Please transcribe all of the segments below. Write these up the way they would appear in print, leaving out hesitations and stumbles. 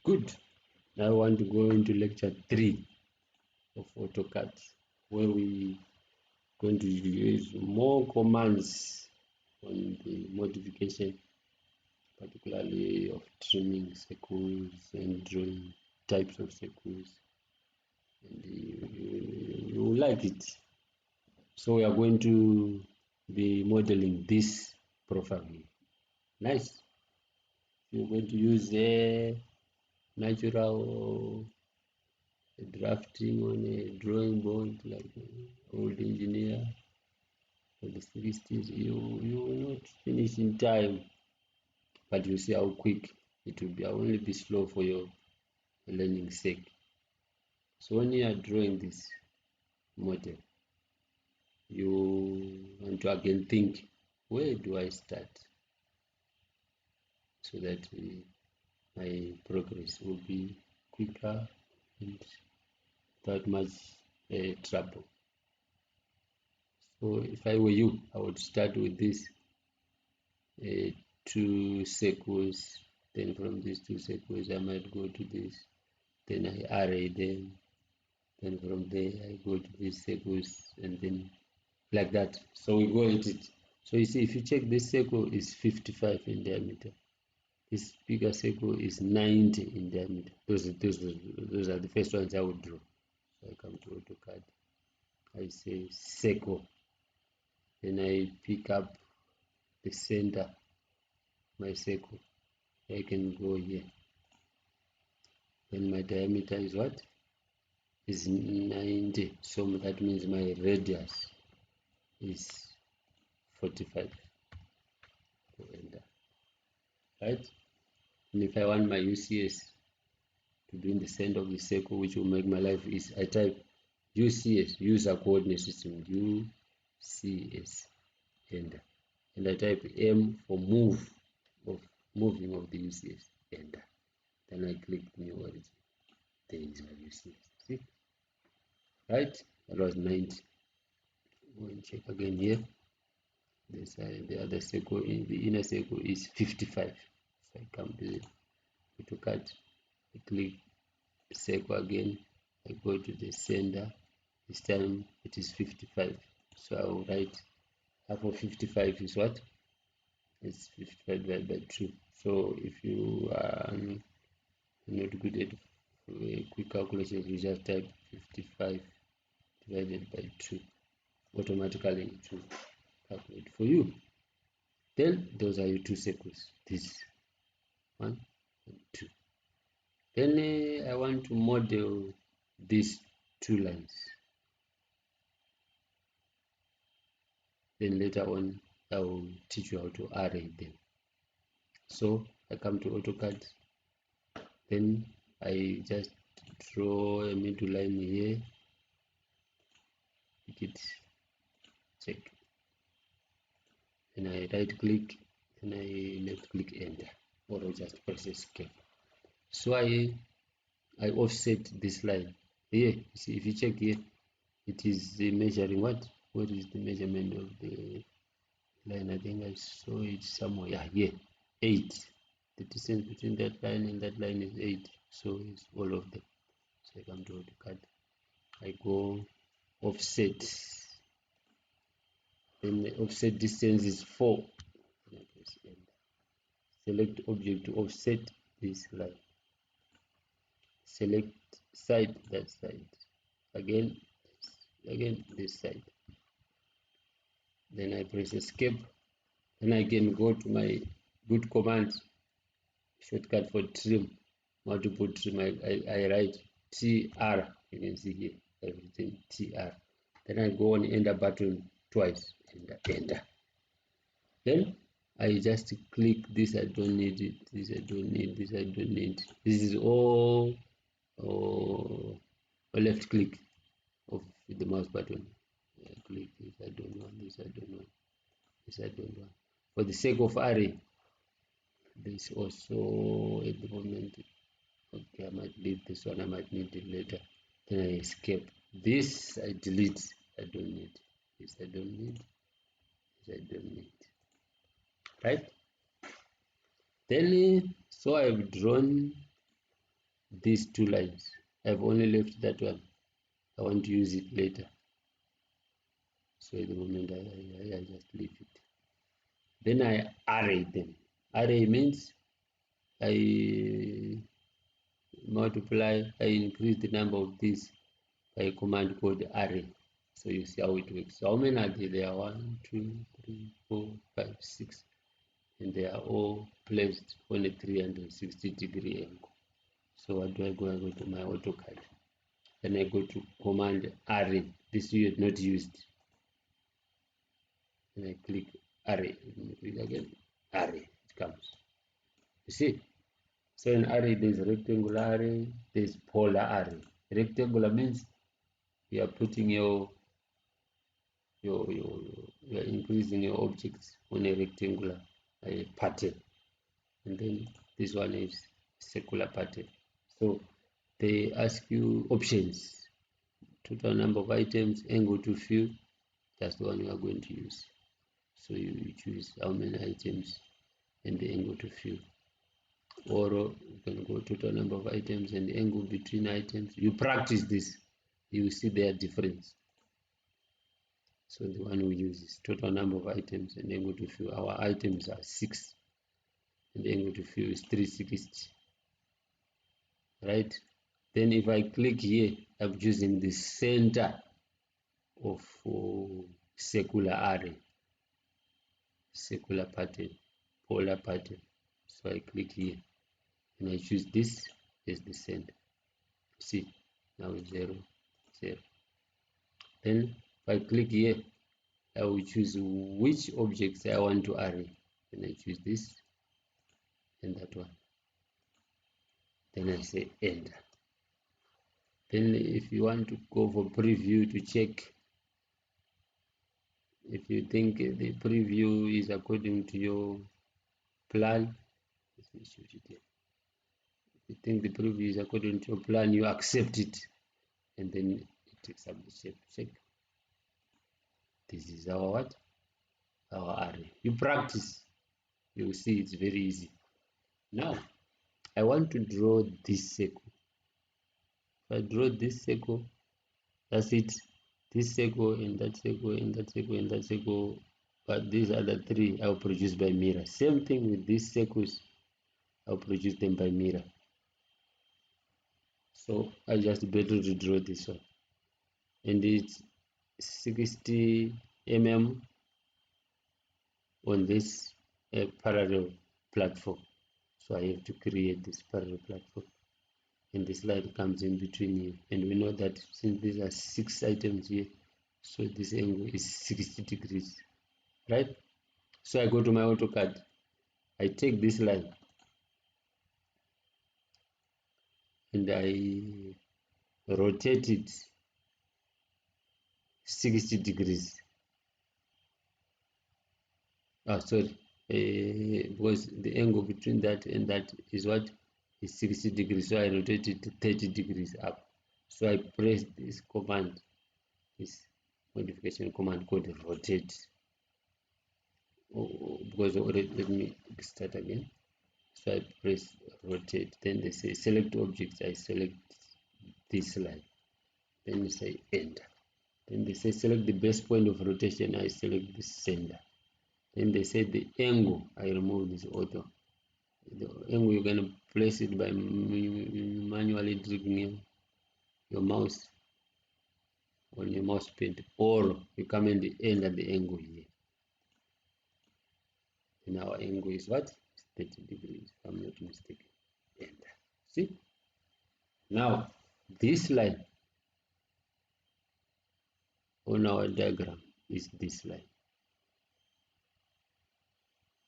Good. Now I want to go into lecture 3 of AutoCAD, where we going to use more commands on the modification, particularly of trimming circles and drawing types of circles. And you will like it. So we are going to be modeling this profile here. Nice. You're going to use a natural drafting on a drawing board like an old engineer for the 60s. You will not finish in time, but you see how quick it will be. I will only be slow for your learning sake. So when you are drawing this model, you want to again think, where do I start, so that my progress will be quicker and without much trouble. So if I were you, I would start with this 2 circles. Then from these 2 circles, I might go to this. Then I array them. Then from there, I go to these circles, and then like that. So we go at it. So you see, if you check, this circle is 55 in diameter. This bigger circle is 90 in diameter. Those are the first ones I would draw. So I come to AutoCAD. I say circle. Then I pick up the center, my circle. I can go here. Then my diameter is what? Is 90. So that means my radius is 45. Enter. Right? And if I want my UCS to be in the center of the circle, which will make my life easy, I type UCS, user coordinate system, UCS, enter. And I type M for moving of the UCS, enter. Then I click new origin. There is my UCS. See? Right? That was 90. Go and check again here. This the other circle, in the inner circle is 55. So I come to the AutoCAD, I click circle again, I go to the center. This time it is 55. So I will write half of 55 is what? It's 55 divided by 2. So if you are not good at quick calculations, you just type 55 divided by 2. Automatically it will calculate for you. Then those are your 2 circles. This 1 and 2. Then I want to model these 2 lines. Then later on I will teach you how to array them. So I come to AutoCAD, then I just draw a middle line here, make it check. Then I right click, then I left click enter, or I just press escape. So I offset this line here. See, if you check here, it is measuring what? What is the measurement of the line? I think I saw it somewhere. Yeah, here, 8. The distance between that line and that line is 8. So it's all of them. So I come to AutoCAD. I go offset. Then the offset distance is 4. And I press enter. Select object to offset this line. Select side, that side. Again this side. Then I press escape. Then I can go to my good command shortcut for trim. How to put trim? I write TR. You can see here everything TR. Then I go on enter button twice. Enter. Then I just click this. I don't need it. This I don't need. This I don't need. This is all left click of the mouse button. I click this. I don't want this. I don't want this. I don't want. For the sake of array, this also at the moment. Okay, I might leave this one. I might need it later. Then I escape. This I delete. I don't need. This I don't need. This I don't need. Right? Then so I've drawn these two lines. I've only left that one. I want to use it later. So at the moment I just leave it. Then I array them. Array means I multiply, I increase the number of these by a command called array. So you see how it works. So how many are there? There are 1, 2, 3, 4, 5, 6, and they are all placed on a 360-degree angle. So what do I go? I go to my AutoCAD. Then I go to command array. This you had not used. And I click array. Click again. Array. It comes. You see? So in array there's rectangular array, there's polar array. Rectangular means you are putting you're increasing your objects on a rectangular pattern, and then this one is circular pattern. So they ask you options: total number of items, angle to view. That's the one you are going to use. So you choose how many items and the angle to view, or you can go total number of items and the angle between items. You practice this, you will see their difference. So the one we use is total number of items and angle to view. Our items are 6 and the angle to view is 360. Right? Then if I click here, I'm choosing the center of circular array, circular pattern, polar pattern. So I click here and I choose this as the center. See, now 0, 0. Then if I click here, I will choose which objects I want to array. Then I choose this and that one. Then I say enter. Then if you want to go for preview to check if you think the preview is according to your plan, let me show it here. If you think the preview is according to your plan, you accept it, and then it takes up the shape. Check. This is our what? Our array. You practice, you will see it's very easy. Now, I want to draw this circle. If I draw this circle, that's it. This circle and that circle and that circle and that circle, but these other three I'll produce by mirror. Same thing with these circles, I'll produce them by mirror. So I just better to draw this one, and it's 60 mm on this parallel platform. So I have to create this parallel platform, and this line comes in between here. And we know that since these are 6 items here, so this angle is 60 degrees, right? So I go to my AutoCAD, I take this line and I rotate it 60 degrees. Sorry, because the angle between that and that is what is 60 degrees, so I rotate it 30 degrees up. So I press this command, this modification command called rotate. Because already, let me start again. So I press rotate, then they say select objects. I select this line, then you say enter. Then they say select the base point of rotation. I select the center. Then they say the angle. I remove this auto. The angle you're gonna place it by manually dragging your mouse on your mouse pad, or you come and enter the angle here. And our angle is what? 30 degrees, if I'm not mistaken. Enter. See? Now this line on our diagram is this line.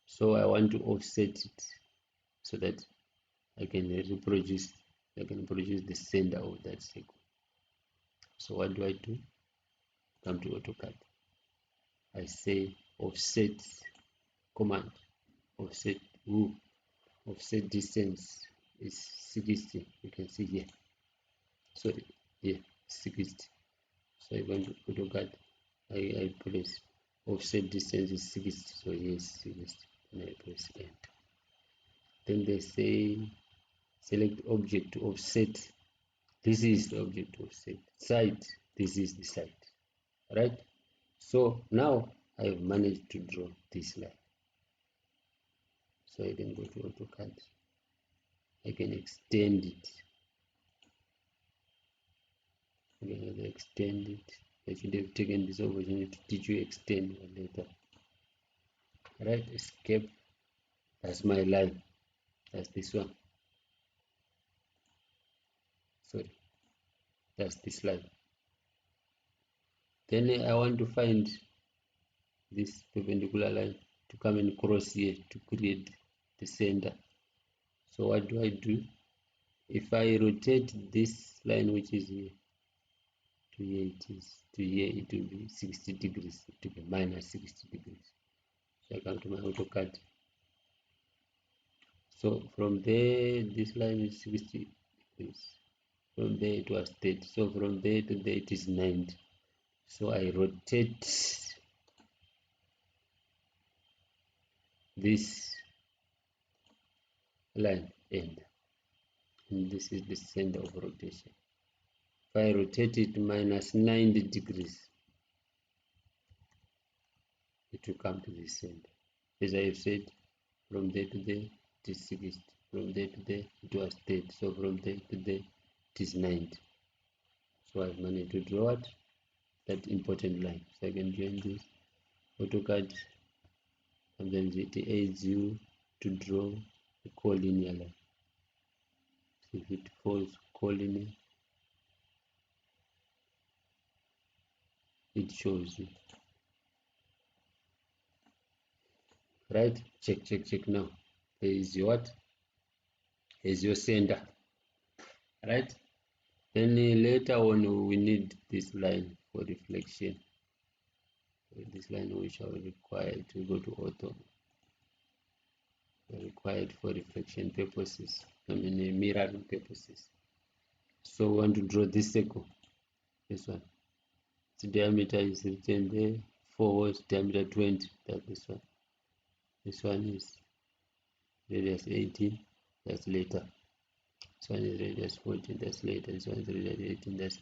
So I want to offset it so that I can produce the center of that circle. So what do? Come to AutoCAD. I say offset command. Offset offset distance is 60. You can see here. Sorry, here 60. So I'm going to AutoCAD. I press offset distance is 60. So here is 60. And I press enter. Then they say select object to offset. This is the object to offset. Side, this is the side. Right? So now I have managed to draw this line. So I can go to AutoCAD. I can extend it. I can extend it. I should have taken this opportunity to teach you extend later. Right? Escape. That's my line. That's this one. Sorry. That's this line. Then I want to find this perpendicular line to come and cross here to create the center. So what do I do? If I rotate this line, which is here to here, it will be 60 degrees. It will be minus 60 degrees. So I come to my AutoCAD. So from there, this line is 60 degrees. From there it was 30. So from there to there it is 90. So I rotate this line end, and this is the center of rotation. If I rotate it minus 90 degrees, it will come to the center. As I have said, from there to there it is 60. From there to there it was 30. So from there to there it is 90. So I've managed to draw it, that important line. So I can join this AutoCAD, and then it aids you to draw a collinear line. So if it falls collinear, it shows you. Right? Check now. There is your what? Is your center. Right? Then later on we need this line for reflection. This line which are required to go to auto. Required for reflection purposes. Mirroring purposes. So we want to draw this circle. This one. Its diameter is written there. 4 diameter 20. That's this one. This one is radius 18. That's later. This one is radius 14. That's later. This one is radius 18. That's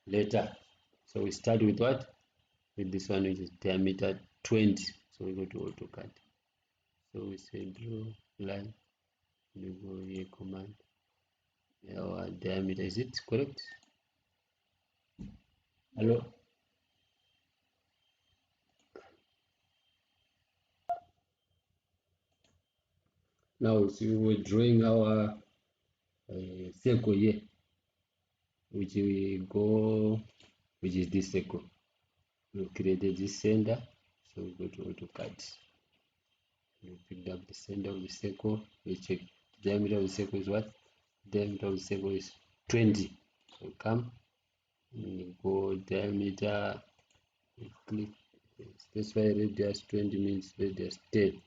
later. So we start with what? With this one, which is diameter 20. So we go to AutoCAD. So we say draw line. We go here, command. Our diameter, is it correct? Hello? Now, so we're drawing our circle here, which is this circle. We created this center, so we go to AutoCAD. We picked up the center of the circle. We check the diameter of the circle is what? Diameter of the circle is 20. So come, we go diameter, we click, specify radius 20 means radius 10.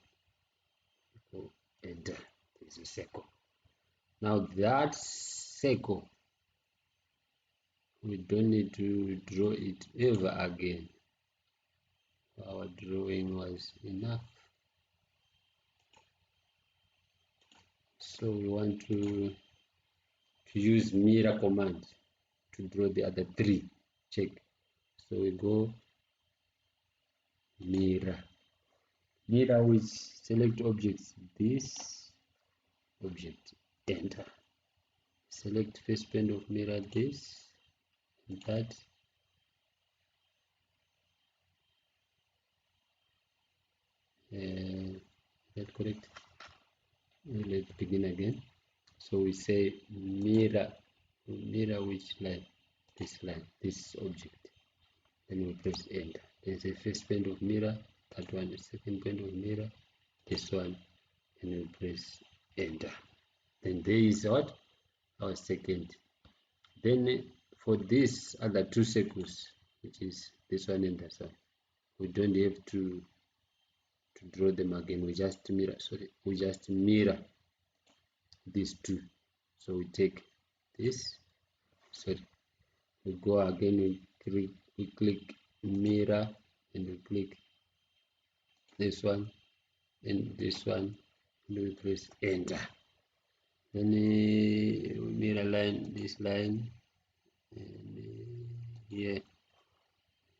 Go enter. There's a circle. Now that circle, we don't need to draw it ever again. Our drawing was enough. So we want to use mirror command to draw the other three. Check. So we go mirror, which select objects, this object, enter. Select first point of mirror, this and that. Is that correct? Let's begin again. So we say mirror which line? This line, this object. Then we press enter. Then say first point of mirror, that one, the second point of mirror, this one, and we press enter. Then there is what? Our second. Then for these other two circles, which is this one and that one, we don't have to draw them again. We just mirror these two. So we take this, we go again, we click mirror, and we click this one and this one, and we press enter. Then we mirror line this line and here,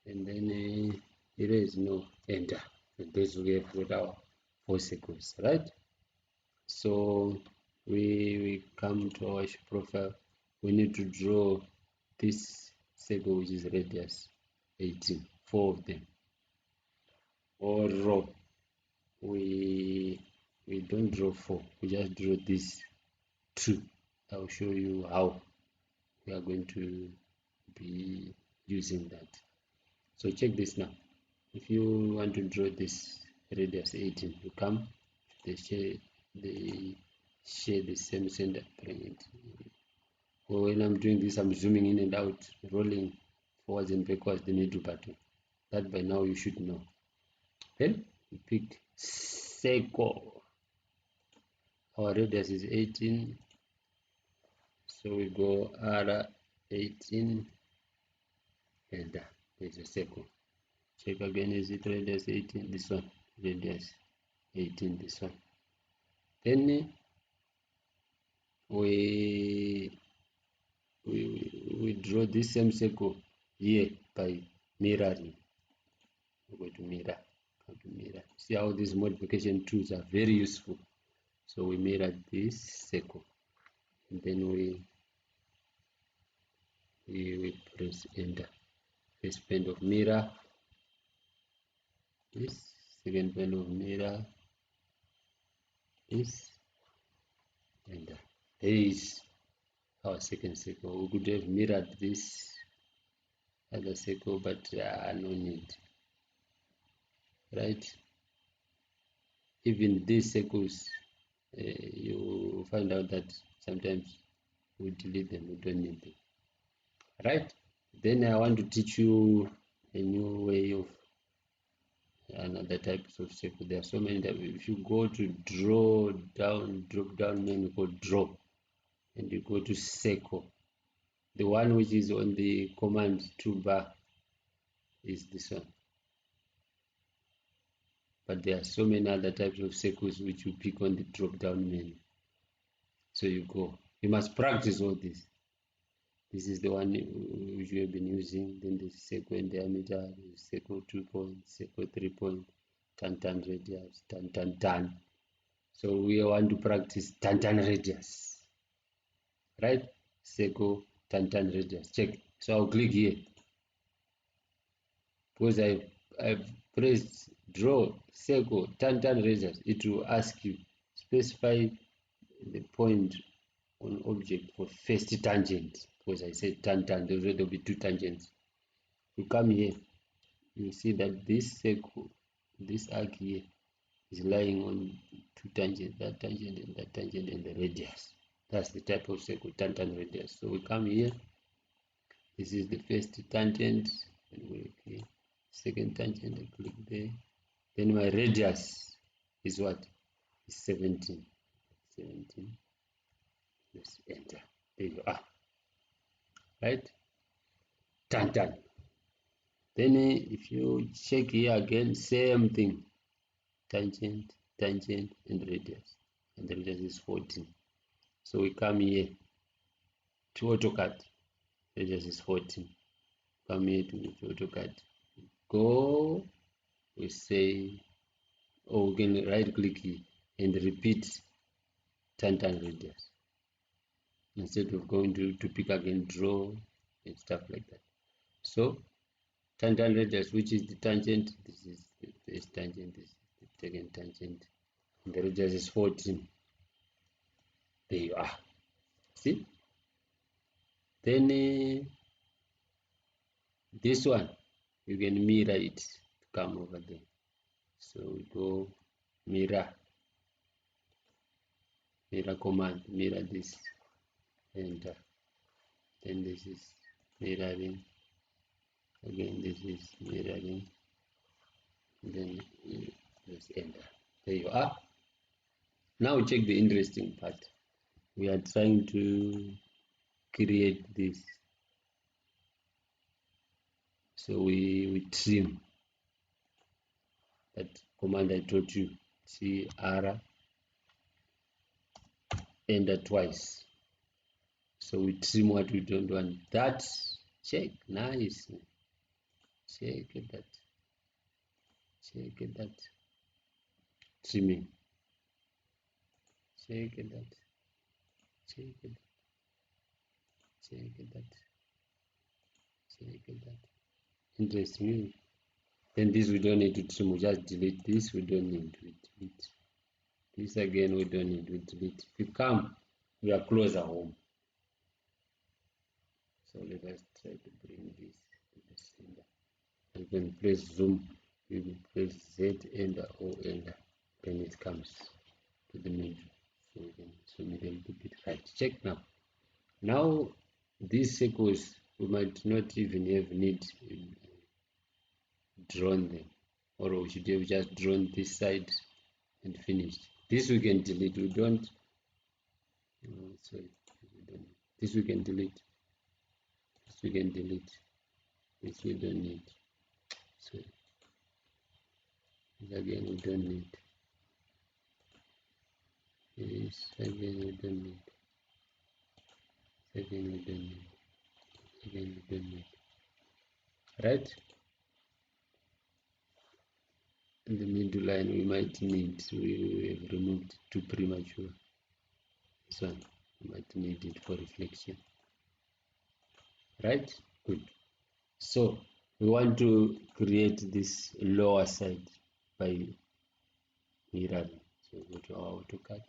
and then erase, no, enter, and this we have got our 4 circles, right? So we come to our profile. We need to draw this circle which is radius 18, 4 of them. Or row, we don't draw 4, we just draw this 2. I'll show you how we are going to be using that. So check this now. If you want to draw this radius 18, you come, they share the same center, bring it. Well, when I'm doing this, I'm zooming in and out, rolling forwards and backwards the middle button. That by now you should know. Then we pick circle. Our radius is 18, so we go R18 and there's a circle. Check again, is it radius 18? This one, radius 18, this one. Then we draw this same circle here by mirroring. We're going to mirror. Come to mirror. See how these modification tools are very useful. So we mirror this circle, and then we press enter. First point of mirror, this second point of mirror, this, and there is our second circle. We could have mirrored this other circle, but no need, right? Even these circles, you find out that sometimes we delete them, we don't need them, right? Then I want to teach you a new way of another types of circle. There are so many that if you go to drop down menu called draw, and you go to circle, the one which is on the command toolbar is this one. But there are so many other types of circles which you pick on the drop down menu. So you must practice all this. This is the one which we have been using. Then the circle and diameter, the circle 2 point, circle 3 point, tan radius, tan. So we want to practice tan radius, right? Circle tan radius. Check. So I'll click here because I've pressed draw circle tan radius. It will ask you specify the point on object for first tangent, because I said tan, there will be 2 tangents. You come here, you see that this circle, this arc here is lying on 2 tangents, that tangent and the radius. That's the type of circle, tan radius. So we come here, this is the first tangent, and we click second tangent, I click there. Then my radius is what? Is 17. Let's enter. There you are. Right? Tan. Then if you check here again, same thing. Tangent, and radius. And the radius is 14. So we come here to AutoCAD. Radius is 14. Come here to AutoCAD. Go, we say, or we can right click here and repeat tan radius. Instead of going to pick again, draw and stuff like that. So tan radius, which is the tangent, this is the first tangent, this is the second tangent, and the radius is 14. There you are. See? Then this one, you can mirror it to come over there. So we go mirror command, mirror this, enter. Then this is mirroring. Again, this is mirroring. Then let's enter. There you are. Now check the interesting part. We are trying to create this. So we trim that command I told you. CR enter twice. So we trim what we don't want. That, check, nice. Check that. Check that. Trimming. Check that. Check that. Check that. Check that. Interesting. Then this we don't need to trim. We just delete this. We don't need to delete. This again we don't need to delete. If you come, we are closer home. So let us try to bring this to the center. You can press zoom, you can press Z enter or enter, then it comes to the middle. So you can zoom it and put it right. Check now. Now these circles we might not even have need drawn them, or we should have just drawn this side and finished. This we can delete. We don't. Sorry, this we can delete. This we can delete. This we don't need. So this again we don't need. This again we don't need. Again we don't need. Again we don't need. Right? In the middle line we might need. We have removed too premature. This one we might need it for reflection. Right? Good. So we want to create this lower side by mirroring. So go to our AutoCAD,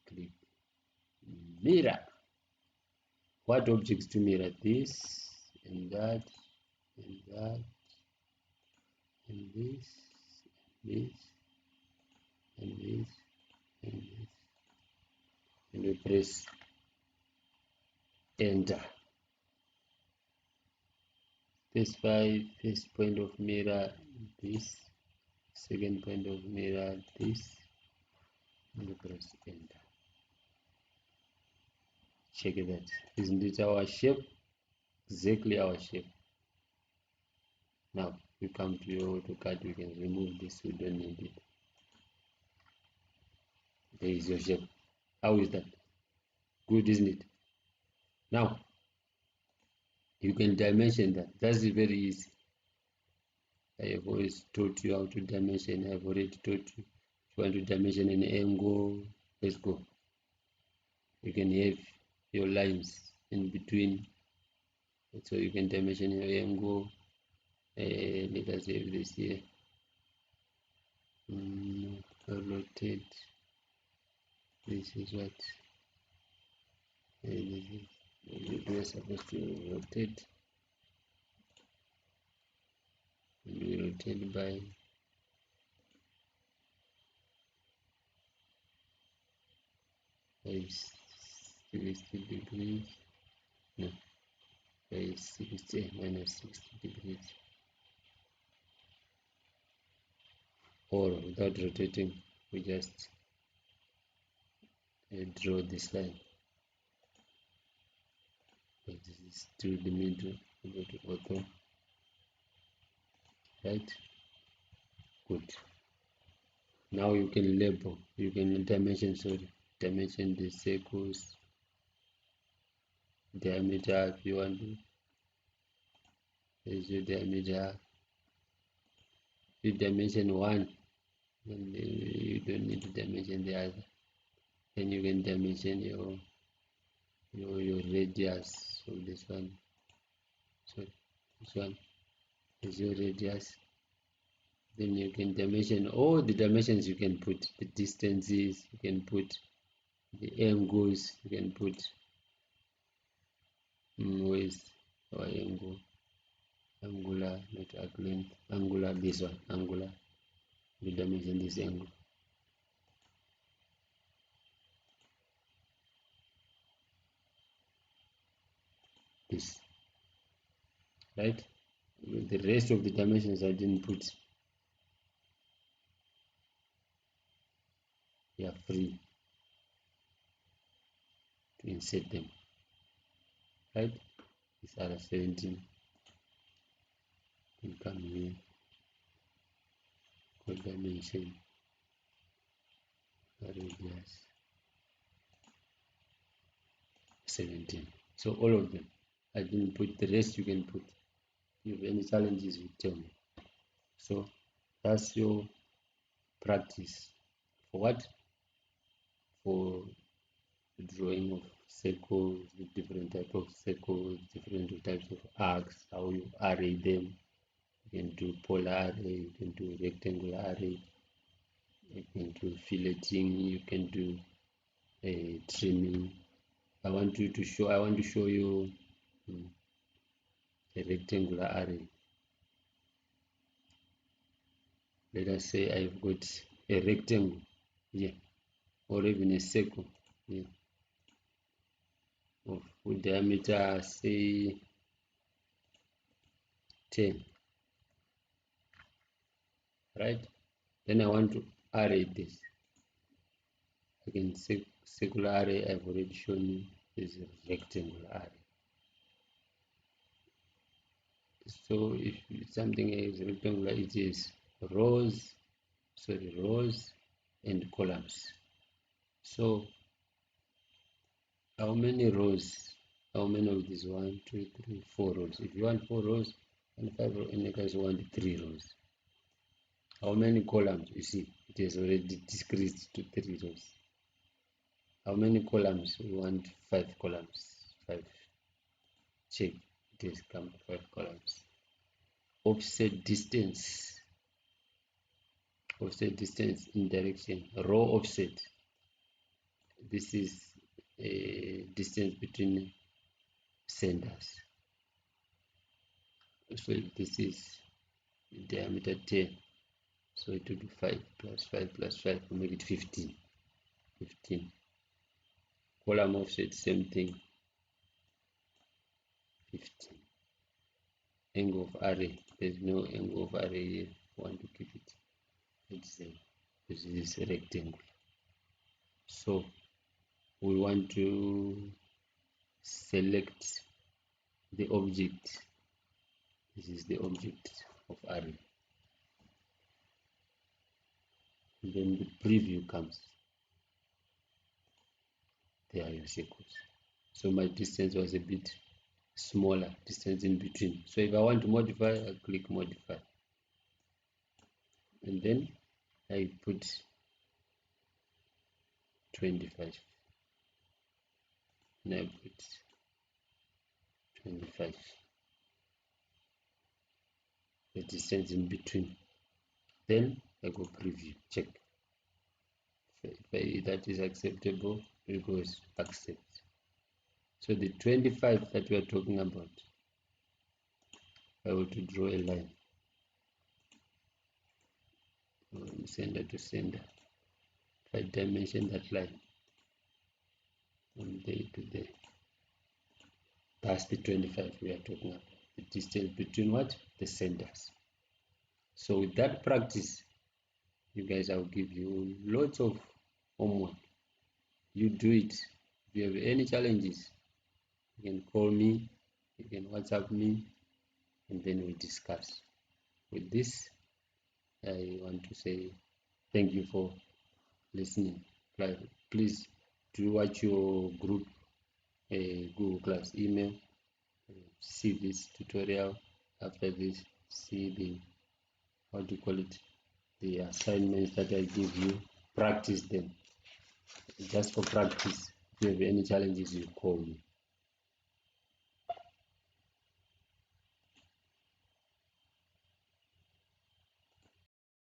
click mirror. What objects to mirror? This and that and that and this and this and this and this, and we press enter. Specify first point of mirror this, second point of mirror this, and we press enter. Check that. Isn't it our shape? Exactly our shape. Now we come to your AutoCAD, we can remove this, we don't need it. There is your shape. How is that? Good, isn't it? Now you can dimension that. That's very easy. I have always taught you how to dimension. I've already taught you. If you want to dimension an angle, let's go. You can have your lines in between, so you can dimension your angle. Let us have this here. Rotate. This is what we are supposed to rotate. We rotate by 60 degrees. No, by 60 minus 60 degrees. Or without rotating, we just draw this line. So this is to the middle. We go to auto. Right? Good. Now you can label. You can dimension. Sorry, dimension the circles diameter if you want to. There's your diameter. If you dimension one, then you don't need to dimension the other. Then you can dimension your radius. So this one. Sorry, this one is your radius. Then you can dimension all the dimensions. You can put the distances. You can put the angles. You can put where's our angle, angular, not arc length, angular, this one, angular. We dimension this angle. This, right? The rest of the dimensions I didn't put. You are free to insert them, right? These are 17. You come here, go dimension, radius, 17. So all of them. I didn't put the rest, you can put. If you have any challenges, you tell me. So that's your practice. For what? For the drawing of circles, with different type of circles, different types of arcs, how you array them. You can do polar array, you can do rectangular array, you can do filleting, you can do a trimming. I want to show you a rectangular array. Let us say I've got a rectangle here, or even a circle here of diameter, say 10, right? Then I want to array this. Again, circular array I've already shown you is a rectangular array. So if something is rectangular, it is rows and columns. So how many rows? How many of these? 1, 2, 3, 4 rows. If you want 4 rows and 5 rows, and you guys want 3 rows. How many columns? You see, it has already decreased to 3 rows. How many columns? We want 5 columns. 5. Check. It has come to 5 columns. Offset distance. Offset distance in direction. Row offset. This is a distance between centers. So if this is diameter 10, so it will be 5 plus 5 plus 5 will make it 15. 15. Column offset, same thing. 15. Angle of array, there's no angle of array here. I want to keep it the same. This is a rectangle. So we want to select the object. This is the object of array. And then the preview comes. There are your circles. So my distance was a bit smaller, distance in between. So if I want to modify, I click modify. And then I put 25. And I put 25. The distance in between. Then I go preview, check. If that is acceptable, it goes accept. So the 25 that we are talking about, I want to draw a line from center to center. If I dimension that line from there to there, that's the 25 we are talking about. The distance between what? The centers. So with that practice, you guys, I'll give you lots of homework. You do it. If you have any challenges, you can call me, you can WhatsApp me, and then we discuss. With this, I want to say thank you for listening. Please do watch your group Google Class email. See this tutorial. After this, see the, what do you call it, the assignments that I give you. Practice them. Just for practice. If you have any challenges, you call me.